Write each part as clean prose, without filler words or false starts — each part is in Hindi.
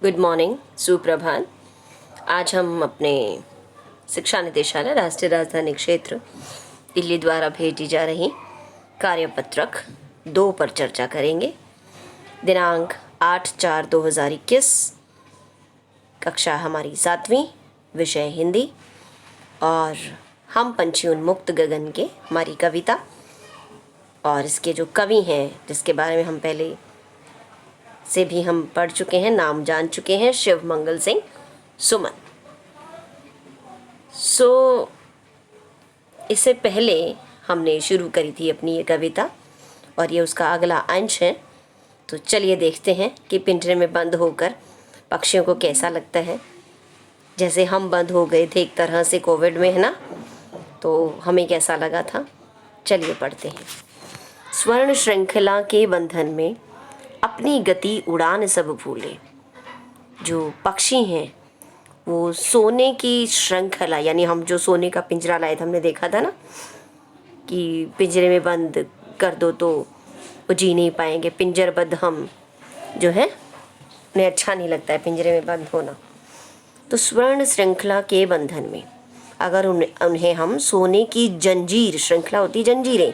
गुड मॉर्निंग, सुप्रभात। आज हम अपने शिक्षा निदेशालय राष्ट्रीय राजधानी क्षेत्र दिल्ली द्वारा भेजी जा रही कार्यपत्रक 2 पर चर्चा करेंगे। दिनांक 8/4/2021, कक्षा हमारी 7वीं, विषय हिंदी, और हम पंछी उन्मुक्त गगन के हमारी कविता, और इसके जो कवि हैं जिसके बारे में हम पहले से भी हम पढ़ चुके हैं, नाम जान चुके हैं, शिव मंगल सिंह सुमन। इससे पहले हमने शुरू करी थी अपनी ये कविता और ये उसका अगला अंश है। तो चलिए देखते हैं कि पिंजरे में बंद होकर पक्षियों को कैसा लगता है। जैसे हम बंद हो गए थे एक तरह से कोविड में, है ना, तो हमें कैसा लगा था। चलिए पढ़ते हैं। स्वर्ण श्रृंखला के बंधन में अपनी गति उड़ान सब भूले। जो पक्षी हैं वो सोने की श्रृंखला, यानी हम जो सोने का पिंजरा लाए थे, हमने देखा था ना कि पिंजरे में बंद कर दो तो वो जी नहीं पाएंगे। पिंजरबद्ध हम जो है उन्हें अच्छा नहीं लगता है पिंजरे में बंद होना। तो स्वर्ण श्रृंखला के बंधन में अगर उन्हें हम सोने की जंजीर, श्रृंखला होती जंजीरें,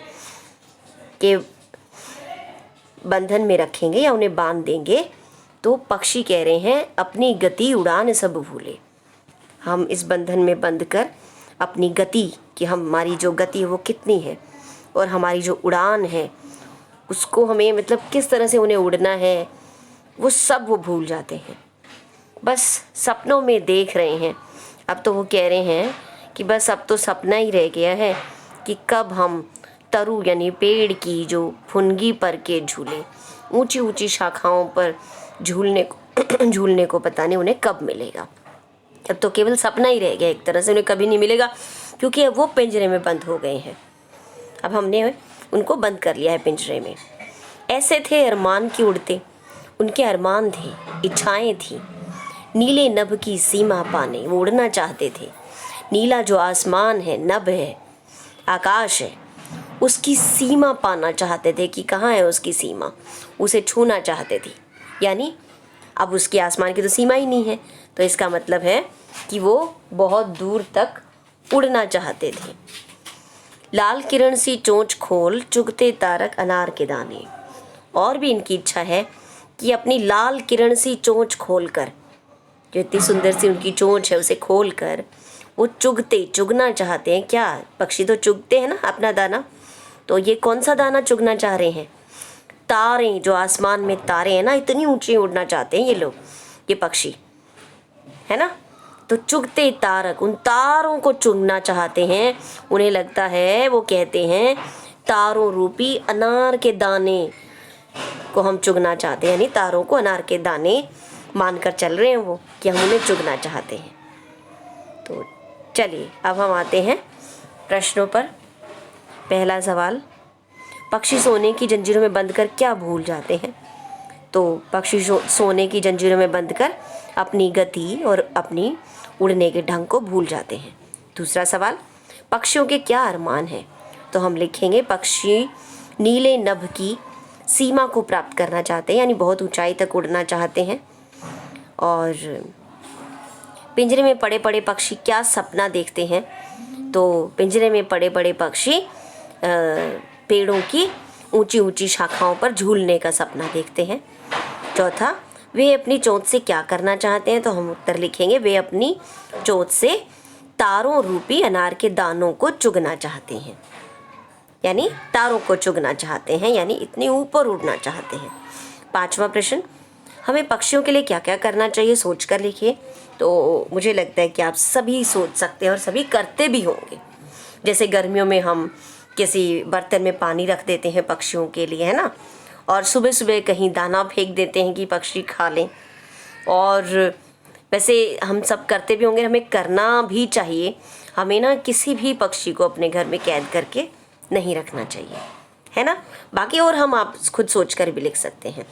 के बंधन में रखेंगे या उन्हें बांध देंगे, तो पक्षी कह रहे हैं अपनी गति उड़ान सब भूले। हम इस बंधन में बंध कर अपनी गति, कि हमारी जो गति है वो कितनी है और हमारी जो उड़ान है उसको हमें, मतलब किस तरह से उन्हें उड़ना है, वो सब वो भूल जाते हैं। बस सपनों में देख रहे हैं। अब तो वो कह रहे हैं कि बस अब तो सपना ही रह गया है कि कब हम तरु यानी पेड़ की जो फुनगी पर के झूले, ऊंची ऊंची शाखाओं पर झूलने को पता नहीं उन्हें कब मिलेगा। अब तो केवल सपना ही रह गया एक तरह से, उन्हें कभी नहीं मिलेगा क्योंकि अब वो पिंजरे में बंद हो गए हैं। अब हमने उनको बंद कर लिया है पिंजरे में। ऐसे थे अरमान की उड़ते, उनके अरमान थे, इच्छाएं थी, नीले नभ की सीमा पाने वो उड़ना चाहते थे। नीला जो आसमान है, नभ है, आकाश है, उसकी सीमा पाना चाहते थे कि कहाँ है उसकी सीमा, उसे छूना चाहते थे। यानी अब उसके आसमान की तो सीमा ही नहीं है, तो इसका मतलब है कि वो बहुत दूर तक उड़ना चाहते थे। लाल किरण सी चोंच खोल चुगते तारक अनार के दाने। और भी इनकी इच्छा है कि अपनी लाल किरण सी चोंच खोल कर, जो इतनी सुंदर सी उनकी चोंच है उसे खोल कर वो चुगना चाहते हैं। क्या पक्षी तो चुगते हैं ना अपना दाना, तो ये कौन सा दाना चुगना चाह रहे हैं? तारे, जो आसमान में तारे हैं ना, इतनी ऊंची उड़ना चाहते हैं ये लोग, ये पक्षी, है ना। तो चुगते तारक, उन तारों को चुगना चाहते हैं। उन्हें लगता है, वो कहते हैं तारों रूपी अनार के दाने को हम चुगना चाहते हैं, यानी तारों को अनार के दाने मानकर चल रहे हैं वो, कि हम उन्हें चुगना चाहते हैं। तो चलिए अब हम आते हैं प्रश्नों पर। पहला सवाल, पक्षी सोने की जंजीरों में बंद कर क्या भूल जाते हैं? तो पक्षी सोने की जंजीरों में बंद कर अपनी गति और अपनी उड़ने के ढंग को भूल जाते हैं। दूसरा सवाल, पक्षियों के क्या अरमान हैं? तो हम लिखेंगे पक्षी नीले नभ की सीमा को प्राप्त करना चाहते हैं, यानी बहुत ऊंचाई तक उड़ना चाहते हैं। और पिंजरे में पड़े पड़े पक्षी क्या सपना देखते हैं? तो पिंजरे में पड़े पड़े पक्षी पेड़ों की ऊंची ऊंची शाखाओं पर झूलने का सपना देखते हैं। चौथा, वे अपनी चोंच से क्या करना चाहते हैं? तो हम उत्तर लिखेंगे वे अपनी चोंच से तारों रूपी अनार के दानों को चुगना चाहते हैं, यानी तारों को चुगना चाहते हैं, यानी इतनी ऊपर उड़ना चाहते हैं। पांचवा प्रश्न, हमें पक्षियों के लिए क्या क्या करना चाहिए, सोच कर लिखिए। तो मुझे लगता है कि आप सभी सोच सकते हैं और सभी करते भी होंगे। जैसे गर्मियों में हम किसी बर्तन में पानी रख देते हैं पक्षियों के लिए, है ना, और सुबह सुबह कहीं दाना फेंक देते हैं कि पक्षी खा लें। और वैसे हम सब करते भी होंगे, हमें करना भी चाहिए। हमें ना किसी भी पक्षी को अपने घर में कैद करके नहीं रखना चाहिए, है ना। बाकी और हम आप खुद सोच कर भी लिख सकते हैं।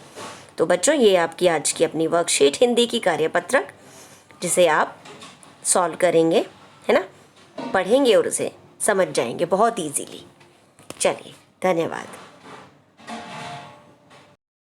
तो बच्चों, ये आपकी आज की अपनी वर्कशीट हिंदी की कार्यपत्रक, जिसे आप सॉल्व करेंगे, है ना, पढ़ेंगे और उसे समझ जाएंगे बहुत इजीली। चलिए, धन्यवाद।